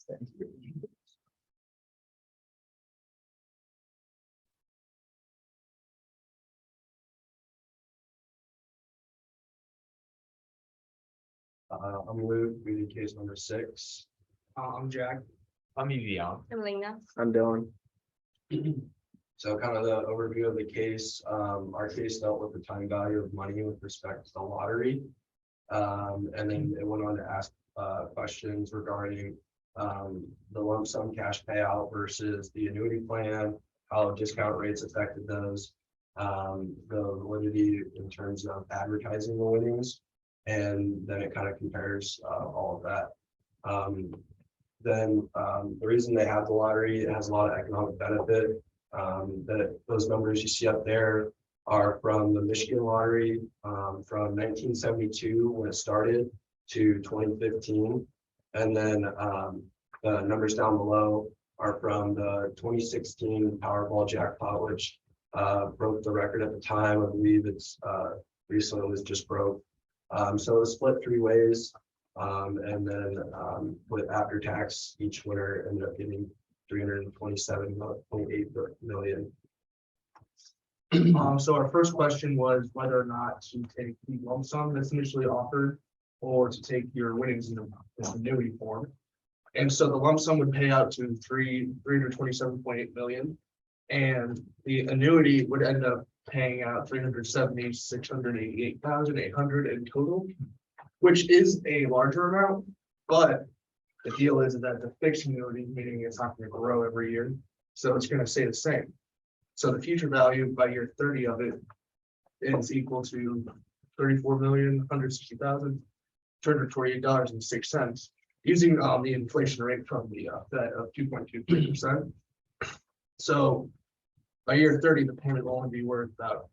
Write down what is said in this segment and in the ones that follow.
Thank you. I'm Luke, reading case number 6. I'm Jack. I'm Vivian. I'm Lena. I'm Dylan. So kind of the overview of the case, our case dealt with the time value of money with respect to the lottery. And then it went on to ask questions regarding the lump sum cash payout versus the annuity plan, how discount rates affected those, the validity in terms of advertising the winnings, and then it kind of compares all of that. The reason they have the lottery, it has a lot of economic benefit. That those numbers you see up there are from the Michigan lottery from 1972 when it started to 2015, and then the numbers down below are from the 2016 Powerball jackpot, which broke the record at the time. I believe it's recently was just broke. So it was split 3 ways, and then with after tax, each winner ended up getting 327.8 million. So our first question was whether or not to take the lump sum that's initially offered, or to take your winnings in the annuity form. And so the lump sum would pay out to 327.8 million, and the annuity would end up paying out 376,888 in total, which is a larger amount, but the deal is that the fixed annuity, meaning it's not going to grow every year, so it's going to stay the same. So the future value by year 30 of it is equal to $34,160,248.06, using the inflation rate from the Fed of 2.23%. So by year 30, the payment will only be worth about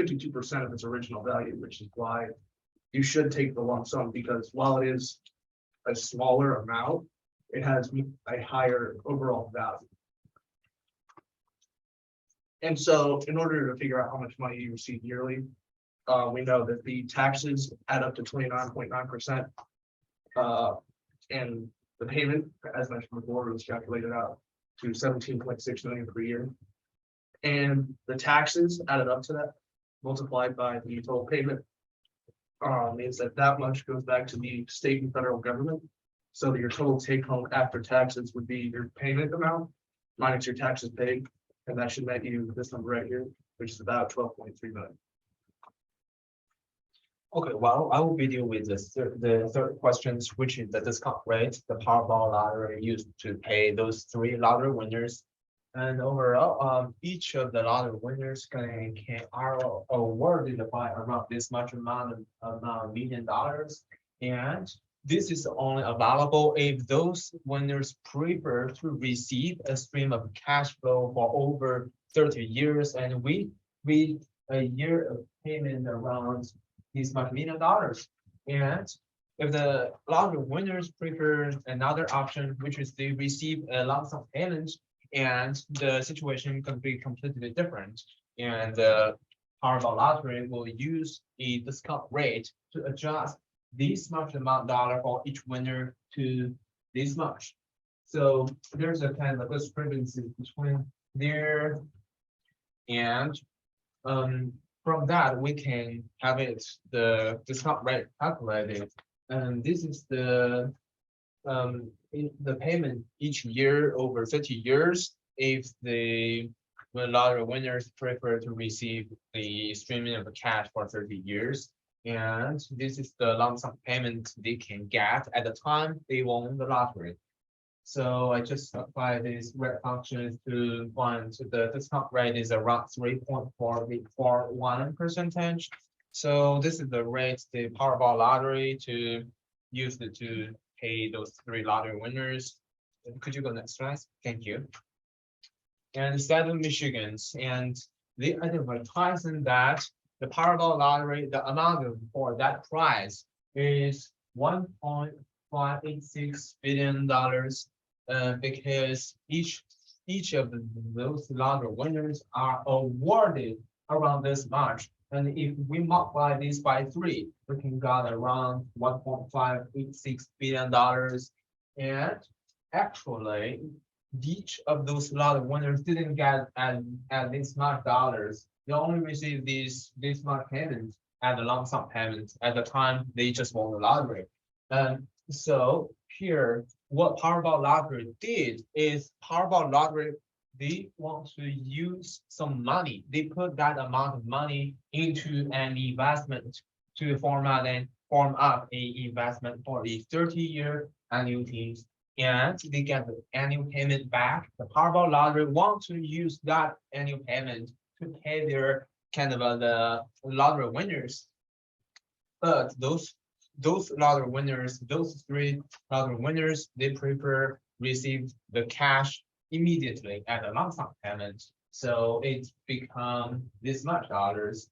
52% of its original value, which is why you should take the lump sum, because while it is a smaller amount, it has a higher overall value. And so in order to figure out how much money you receive yearly, we know that the taxes add up to 29.9%. And the payment, as mentioned before, was calculated out to 17.6 million per year. And the taxes added up to that, multiplied by the total payment, means that much goes back to the state and federal government. So that your total take home after taxes would be your payment amount minus your taxes paid. And that should net you this number right here, which is about 12.3 million. Okay, well, I will be dealing with the third questions, which is the discount rate the Powerball lottery used to pay those 3 lottery winners. And overall, each of the lottery winners are awarded by around this much amount of $1 million. And this is only available if those winners prefer to receive a stream of cash flow for over 30 years and with a year of payment around this much $1 million. And if the lottery winners prefer another option, which is they receive a lump sum payment, and the situation can be completely different. And the Powerball lottery will use a discount rate to adjust this much amount dollar for each winner to this much. So there's a kind of a discrepancy between there, and from that we can have the discount rate calculated, and this is the payment each year over 30 years if the lottery winners prefer to receive the streaming of cash for 30 years. And this is the lump sum payment they can get at the time they won the lottery. So I just apply these rate functions to find the discount rate is around 3.41%. So this is the rate the Powerball lottery to use it to pay those 3 lottery winners. Could you go next slide? Thank you. And the state of Michigan, and they advertising that the Powerball lottery, the amount for that prize is $1.586 billion, because each of those lottery winners are awarded around this much. And if we multiply this by 3, we can get around $1.586 billion. And actually, each of those lot of winners didn't get at this much dollars. They only receive this much payments at the lump sum payments at the time they just won the lottery. And so here, what Powerball lottery did is Powerball lottery, they want to use some money. They put that amount of money into an investment to form up a investment for a 30-year annuity, and they get the annual payment back. The Powerball lottery want to use that annual payment to pay their kind of the lottery winners. But those lottery winners, those three lottery winners, they prefer receive the cash immediately at a lump sum payment. So it become this much dollars.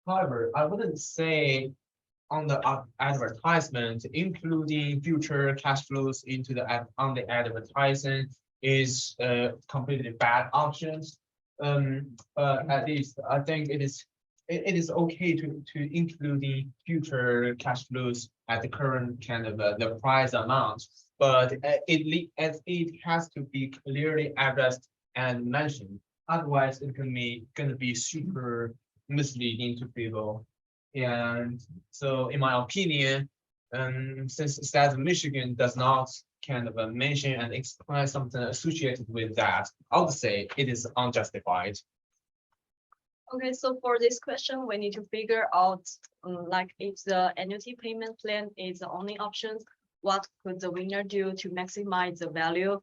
However, I wouldn't say on the advertisement, including future cash flows into the on the advertisement is completely bad options. But at least I think it is okay to include the future cash flows at the current kind of the price amount, but it has to be clearly addressed and mentioned. Otherwise, it can be gonna be super misleading to people. And so, in my opinion, since the state of Michigan does not kind of mention and explain something associated with that, I would say it is unjustified. Okay, so for this question, we need to figure out, like if the annuity payment plan is the only option, what could the winner do to maximize the value?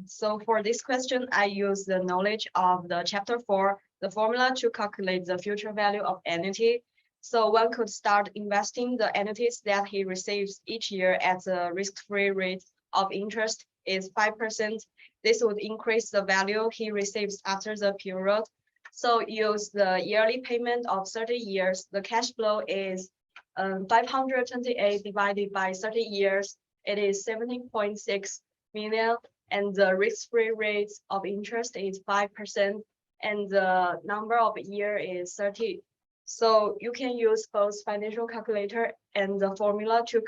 So for this question, I use the knowledge of the chapter 4, the formula to calculate the future value of annuity. So one could start investing the annuities that he receives each year at the risk-free rate of interest is 5%. This would increase the value he receives after the period. So use the yearly payment of 30 years. The cash flow is 528 divided by 30 years. It is 17.6 million. And the risk-free rate of interest is 5%. And the number of year is 30. So you can use both financial calculator and the formula to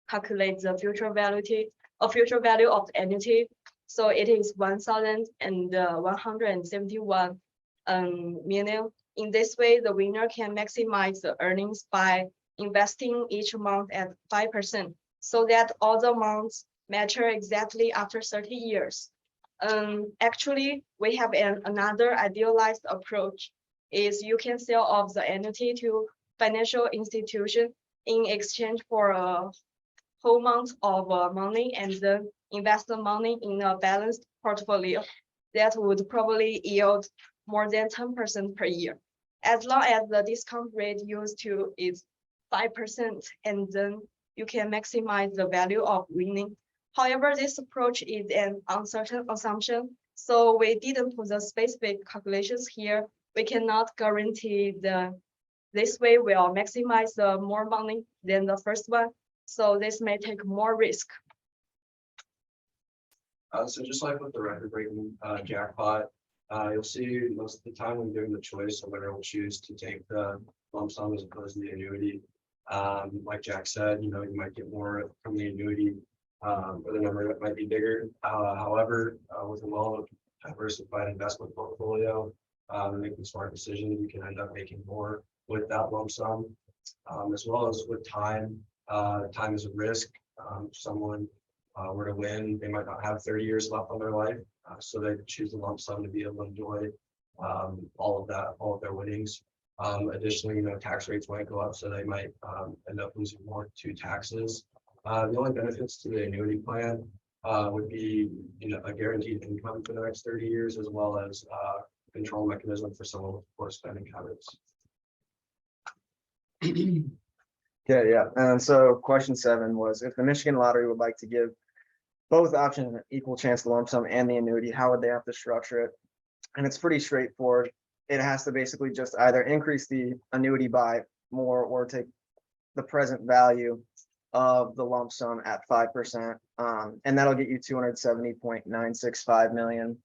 calculate the future value of the annuity. So it is 1,171 million. In this way, the winner can maximize the earnings by investing each month at 5%, so that all the amounts mature exactly after 30 years. Actually, we have another idealized approach. Is you can sell off the annuity to financial institution in exchange for a whole amount of money, and then invest the money in a balanced portfolio that would probably yield more than 10% per year, as long as the discount rate used to is 5%, and then you can maximize the value of winning. However, this approach is an uncertain assumption, so we didn't put the specific calculations here. We cannot guarantee this way will maximize the more money than the first one, so this may take more risk. So just like with the record-breaking jackpot, you'll see most of the time when doing the choice, the winner will choose to take the lump sum as opposed to the annuity. Like Jack said, you might get more from the annuity, or the number might be bigger. However, with a well-diversified investment portfolio, and making smart decisions, you can end up making more with that lump sum, as well as with time. Time is a risk. Someone were to win, they might not have 30 years left on their life, so they choose the lump sum to be able to enjoy all of their winnings. Additionally, tax rates might go up, so they might end up losing more to taxes. The only benefits to the annuity plan would be a guaranteed income for the next 30 years, as well as control mechanism for someone with poor spending habits. Okay, yeah. And so question 7 was, if the Michigan Lottery would like to give both options an equal chance, the lump sum and the annuity, how would they have to structure it? And it's pretty straightforward. It has to basically just either increase the annuity by more or take the present value of the lump sum at 5%. And that'll get you 270.965 million.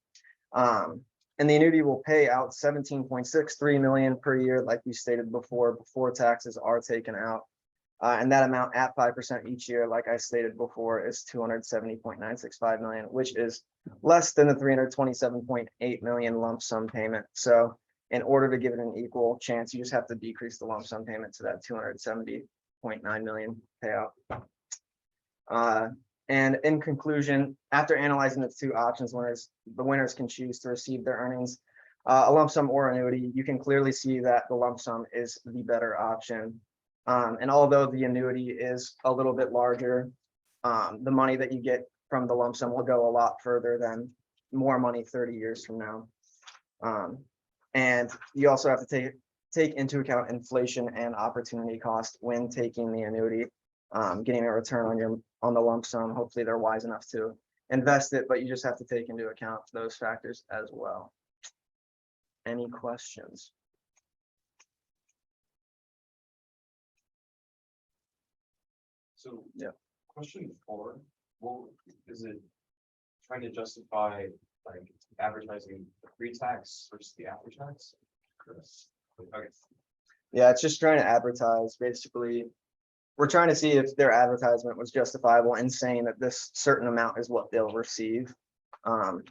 And the annuity will pay out 17.63 million per year, like we stated before taxes are taken out. And that amount at 5% each year, like I stated before, is 270.965 million, which is less than the 327.8 million lump sum payment. So in order to give it an equal chance, you just have to decrease the lump sum payment to that 270.9 million payout. And in conclusion, after analyzing the two options, the winners can choose to receive their earnings, a lump sum or annuity. You can clearly see that the lump sum is the better option. And although the annuity is a little bit larger, the money that you get from the lump sum will go a lot further than more money 30 years from now. And you also have to take into account inflation and opportunity cost when taking the annuity, getting a return on the lump sum. Hopefully they're wise enough to invest it, but you just have to take into account those factors as well. Any questions? So. Yeah. Question 4, well, is it trying to justify like advertising the pre-tax versus the after-tax? Okay, Yeah, it's just trying to advertise, basically. We're trying to see if their advertisement was justifiable in saying that this certain amount is what they'll receive. And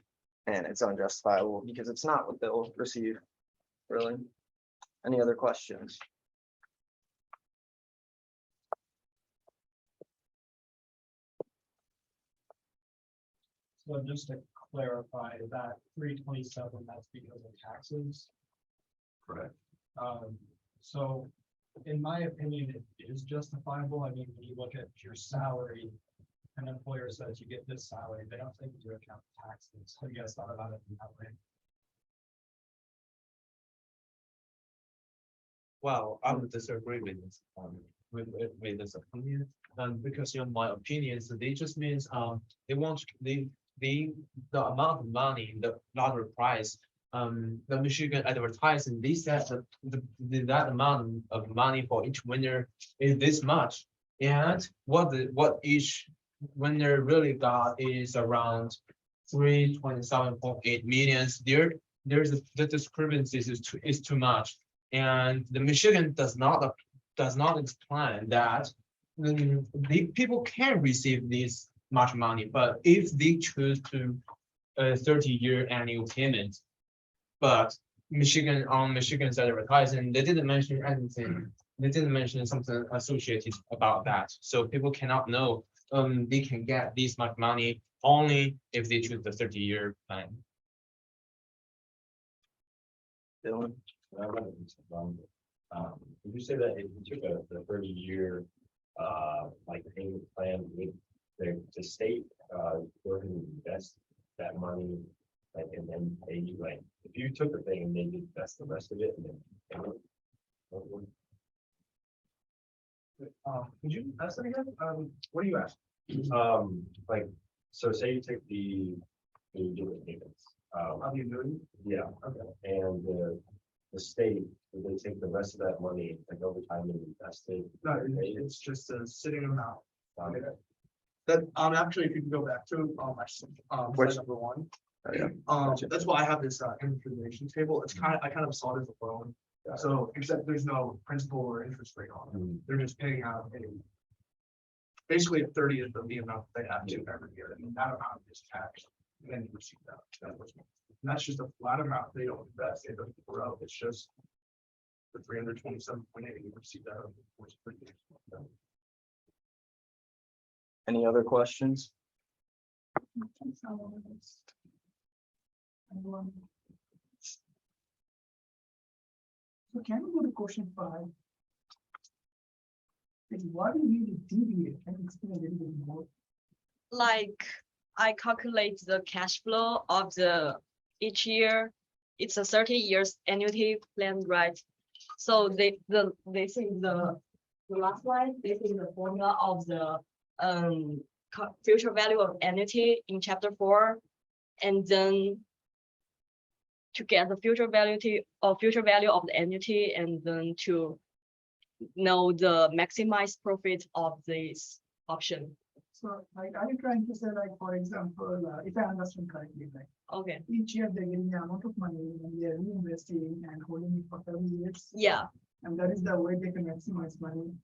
it's unjustifiable because it's not what they'll receive, really. Any other questions? So just to clarify, that 327, that's because of taxes. correct. So in my opinion, it is justifiable. I mean, when you look at your salary, an employer says you get this salary, they don't take into account taxes. Have you guys thought about it in that way? Well, I would disagree with this, with this opinion, because in my opinion, so they just means, they want the amount of money, the lottery price, the Michigan advertising, they said that that amount of money for each winner is this much, and what each winner really got is around 327.8 millions. The discrepancies is too much. And the Michigan does not explain that the people can receive this much money, but if they choose to 30-year annual payment, but Michigan's advertising, they didn't mention anything. They didn't mention something associated about that, so people cannot know they can get this much money only if they choose the 30-year plan. Dylan? Would you say that if you took the 30-year, like payment plan with the state, going to invest that money, like, and then pay you, like, if you took the thing and they did invest the rest of it, and then. Could you ask that again? What do you ask? Like, so say you take the dividend payments. On the annuity? Yeah, Okay. and the state, would they take the rest of that money, like over time and invest it? No, it's just a sitting amount. Um, That, actually, if you can go back to, Which- slide number 1. Oh, yeah. Gotcha. That's why I have this, information table. It's I kind of saw it as a loan. So, except there's no principal or interest rate on it. Hmm. They're just paying out basically a 30th of the amount they have to every year, and that amount is taxed. And then you receive that. And that's just a flat amount. They don't invest, they don't grow. It's just the 327.8, you receive that over the course of 3 years. Any other questions? So can we go to question 5? Is why do you need to deviate? Can you explain a little bit more? Like I calculate the cash flow of the each year. It's a 30 years annuity plan, right? So this is the last slide. This is the formula of the future value of annuity in chapter 4, and then to get the future value of the annuity, and then to know the maximized profit of this option. So like, are you trying to say, like, for example, if I understand correctly, like Okay, each year they're getting the amount of money and they're reinvesting and holding it for 30 years, yeah, and that is the way they can maximize money.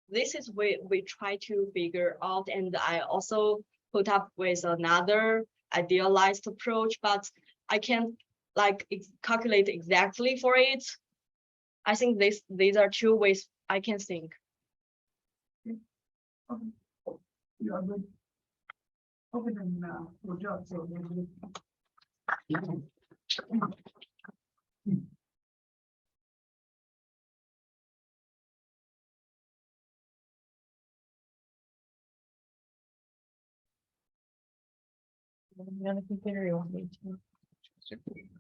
this is we try to figure out, and I also put up with another idealized approach, but I can't like calculate exactly for it. I think these are two ways I can think. Okay. You are good. Okay, then, good job, so. You on the computer, you want me to?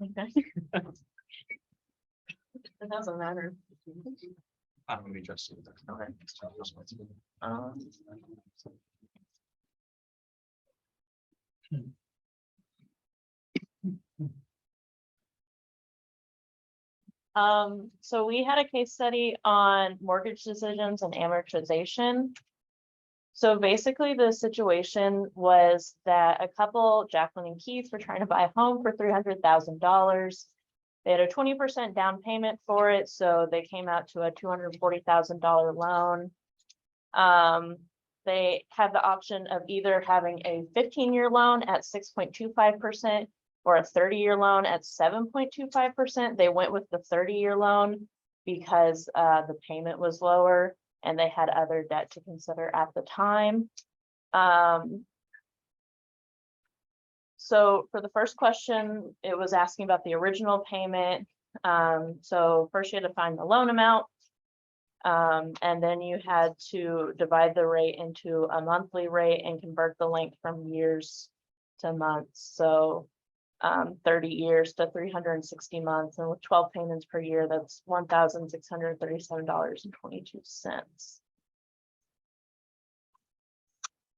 Okay. It doesn't matter. I'm gonna be just. Okay. Um, so we had a case study on mortgage decisions and amortization. So basically, the situation was that a couple, Jacqueline and Keith, were trying to buy a home for $300,000. They had a 20% down payment for it, so they came out to a $240,000 loan. They had the option of either having a 15-year loan at 6.25% or a 30-year loan at 7.25%. They went with the 30-year loan because the payment was lower and they had other debt to consider at the time. So for the first question, it was asking about the original payment. So first you had to find the loan amount. And then you had to divide the rate into a monthly rate and convert the length from years to months. So 30 years to 360 months, and with 12 payments per year, that's $1,637.22.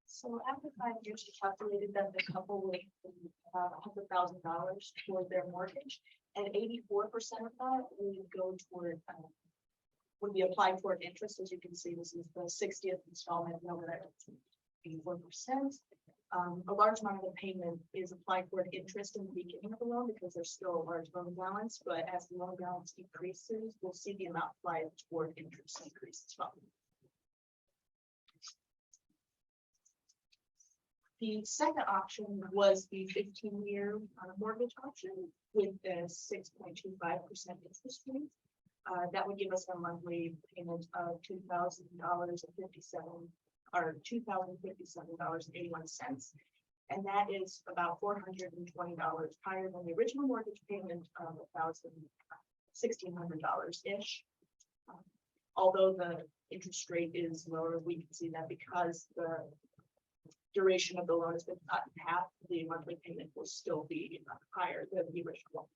So after 5 years, we calculated that the couple would about $100,000 toward their mortgage, and 84% of that would go toward would be applied toward interest. As you can see, this is the 60th installment over there, 84%. A large amount of the payment is applied toward interest in the beginning of the loan because there's still a large loan balance, but as the loan balance decreases, we'll see the amount applied toward interest increase as well. The second option was the 15-year mortgage option with the 6.25% interest rate. That would give us a monthly payment of $2,000.57 or $2,057.81. And that is about $420 higher than the original mortgage payment of $1,600-ish. Although the interest rate is lower, we can see that because the duration of the loan has been cut in half, the monthly payment will still be higher than the original.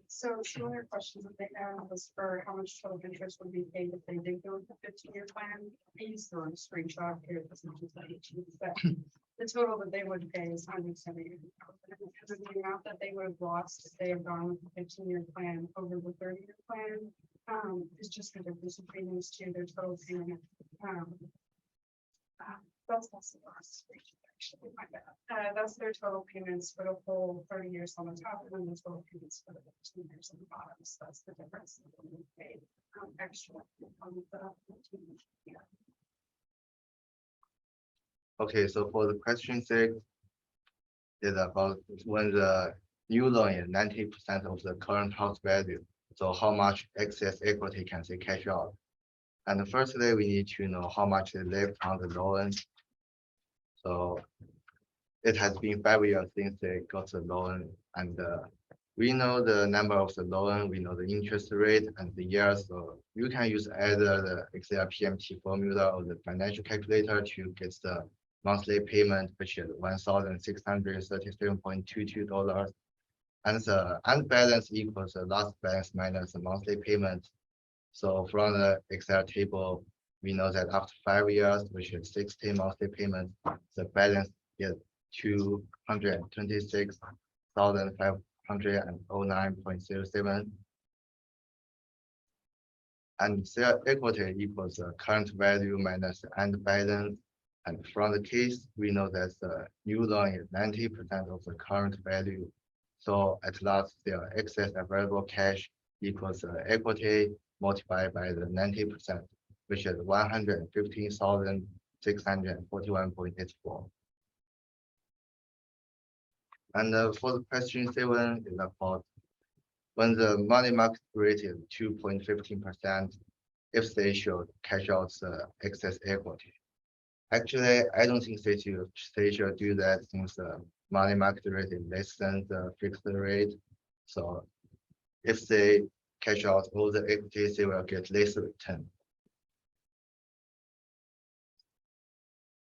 So similar questions that they asked was for how much total interest would be paid if they did go with the 15-year plan. I used the screenshot here, it doesn't just let you choose, but the total that they would pay is $170. Because of the amount that they would have lost if they had gone with the 15-year plan over the 30-year plan, it's just the difference between those two, their total payment. That's the last screenshot, actually, my bad. That's their total payments for the whole 30 years on the top, and then the total payments for the 15 years on the bottom. So that's the difference that we paid extra on the 15 year. Okay, so for the question 6, is about when the new loan is 90% of the current house value. So how much excess equity can they cash out? And firstly, we need to know how much is left on the loan. So it has been 5 years since they got the loan, and we know the number of the loan, we know the interest rate and the years. So you can use either the Excel PMT formula or the financial calculator to get the monthly payment, which is $1,637.22. And the unbalanced equals the last balance minus the monthly payment. So from the Excel table, we know that after 5 years, which is 16 monthly payments, the balance is $226,509.07. And their equity equals the current value minus the end balance. And from the case, we know that the new loan is 90% of the current value. So at last, their excess available cash equals the equity multiplied by the 90%, which is 115,641.84. And for the question 7 is about when the money market rate is 2.15%, if they should cash out the excess equity. Actually, I don't think they should do that since the money market rate is less than the fixed rate. So if they cash out all the equities, they will get less return.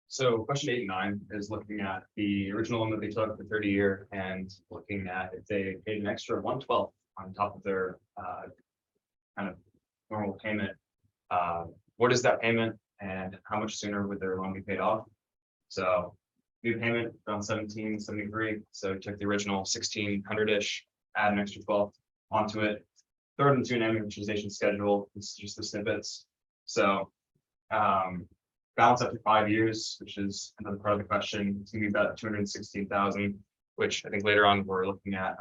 So question 8 and 9 is looking at the original one that they took, the 30-year, and looking at if they paid an extra 1/12 on top of their kind of normal payment. What is that payment and how much sooner would their loan be paid off? So new payment around 1773. So we took the original 1600-ish, add an extra 12 onto it, throw it into an amortization schedule. This is just the snippets. So balance after 5 years, which is another part of the question, it's gonna be about 216,000, which I think later on we're looking at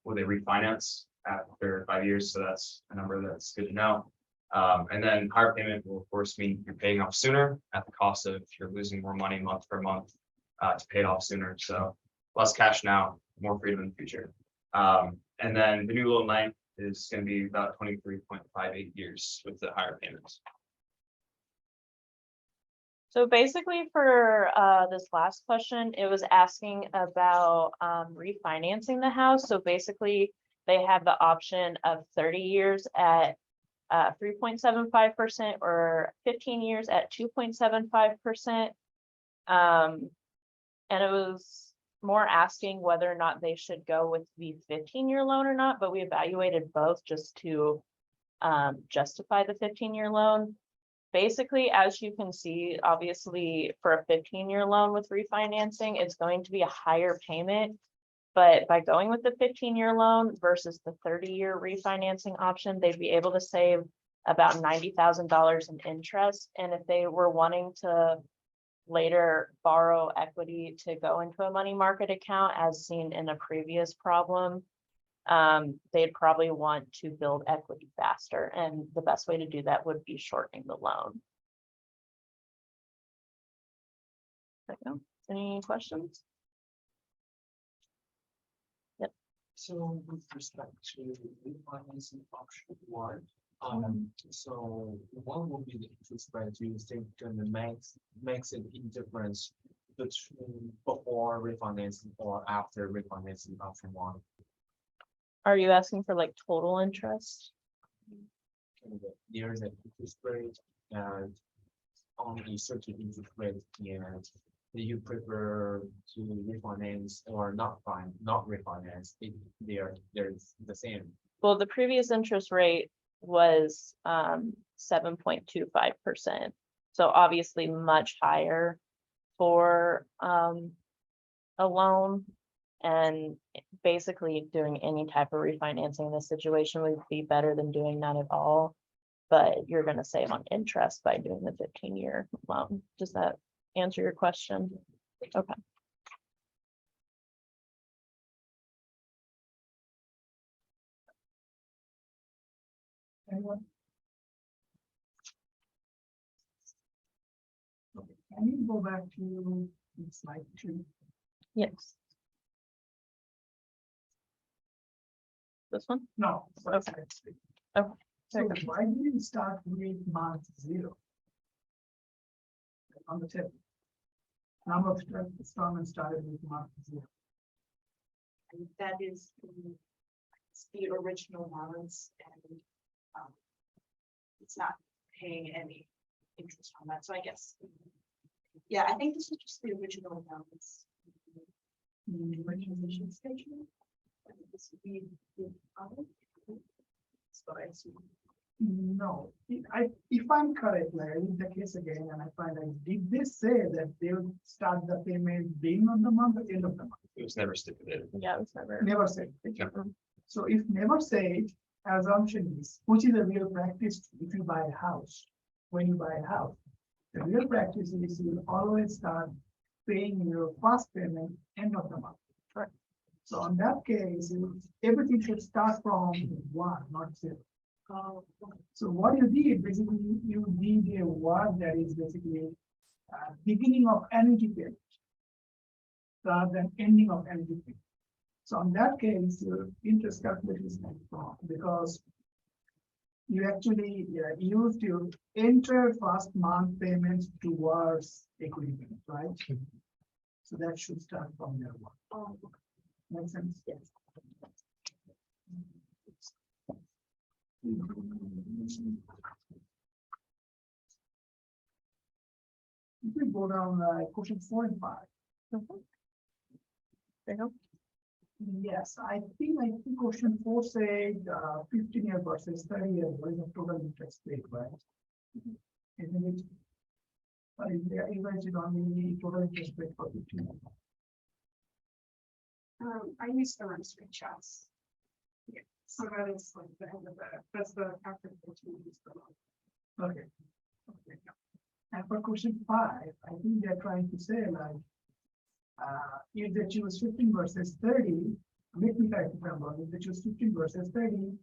will they refinance after 5 years? So that's a number that's good to know. And then higher payment will of course mean you're paying off sooner at the cost of you're losing more money month per month to pay it off sooner. So less cash now, more freedom in the future. And then the new loan length is going to be about 23.58 years with the higher payments. So basically for this last question, it was asking about refinancing the house. So basically they have the option of 30 years at 3.75% or 15 years at 2.75%. And it was more asking whether or not they should go with the 15-year loan or not, but we evaluated both just to justify the 15-year loan. Basically, as you can see, obviously for a 15-year loan with refinancing, it's going to be a higher payment. But by going with the 15-year loan versus the 30-year refinancing option, they'd be able to save about $90,000 in interest. And if they were wanting to later borrow equity to go into a money market account, as seen in a previous problem, they'd probably want to build equity faster. And the best way to do that would be shortening the loan. Any questions? Yep. So with respect to refinancing option 1, so what will be the interest rate you think gonna makes it in difference between before refinancing or after refinancing option 1? Are you asking for like total interest? There's an interest rate and only certain interest rate, and do you prefer to refinance or not refinance if they're the same? Well, the previous interest rate was 7.25%. So obviously much higher for a loan. And basically doing any type of refinancing in this situation would be better than doing none at all. But you're going to save on interest by doing the 15-year loan. Does that answer your question? Okay. Anyone? Okay, can you go back to slide 2? Yes. This one? No. Okay. Slide 3. Okay. So why did you start with month 0? On the table. Number of installments started with month 0. And that is the original balance, and it's not paying any interest on that. So I guess, yeah, I think this is just the original balance. Amortization schedule. And this would be the other. So I assume. No, if I'm correct, like I read the case again and I find out, did they say that they will start the payment beginning of the month or end of the month? It was never stipulated. Yeah, it was never. Never said. Never. So if never said, assumption is, which is a real practice if you buy a house, when you buy a house. The real practice is you will always start paying your first payment end of the month. So on that case, everything should start from 1, not 0. So what you did, basically, you did a word that is basically beginning of annuity payment rather than ending of annuity payment. So in that case, your interest calculation is not wrong because you actually used your entire first month payments towards equity payment, right? So that should start from year one. Makes sense? Yes. If we go down question 4 and 5. There you go. Yes, I think question 4 said 15-year versus 30-year, what is the total interest rate, right? Isn't it? Or is there is only total interest rate for 15 years? I used the run screenshots. Yeah, so that is like the end of that's the after 15 years. Okay. Okay. And for question 5, I think they're trying to say like, if they choose 15 versus 30, make me correct if I'm wrong, if they choose 15 versus 30,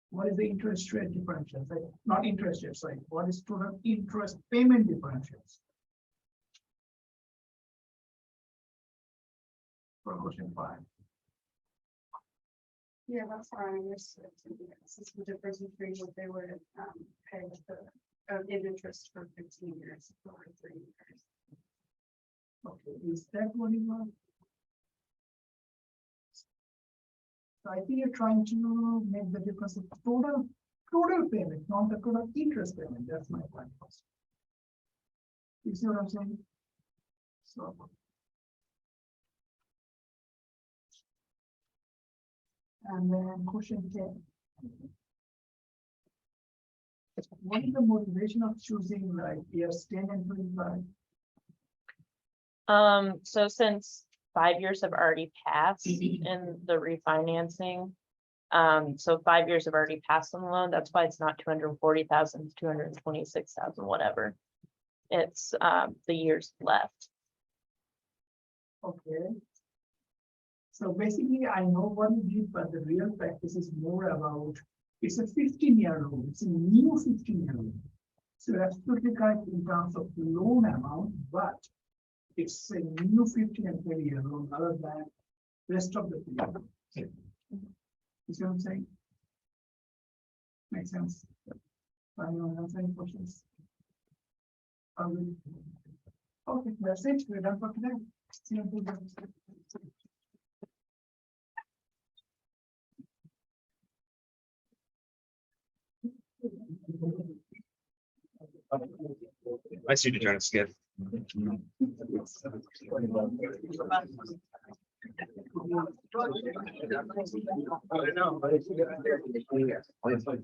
what is the interest rate differential? Like, not interest rate, sorry, what is total interest payment differentials? For question 5. Yeah, that's why I understood. This is the difference between what they would pay with the in interest for 15 years or 3 years. Okay, is that what you want? So I think you're trying to make the difference of total payment, not the total interest payment. That's my point. You see what I'm saying? So. And then question 10. What is the motivation of choosing like years 10 and 25? So since 5 years have already passed in the refinancing. So 5 years have already passed on the loan, that's why it's not 240,000, it's 226,000, whatever. It's the years left. Okay. So basically, I know what you did, but the real practice is more about, it's a 15-year loan, it's a new 15-year loan. So you're absolutely correct in terms of the loan amount, but it's a new 15 and 20-year loan other than rest of the period. You see what I'm saying? Makes sense. Anyone else any questions? Okay, that's it. We're done for today. See you in 2 days. I see you trying to skip. I know, but it's.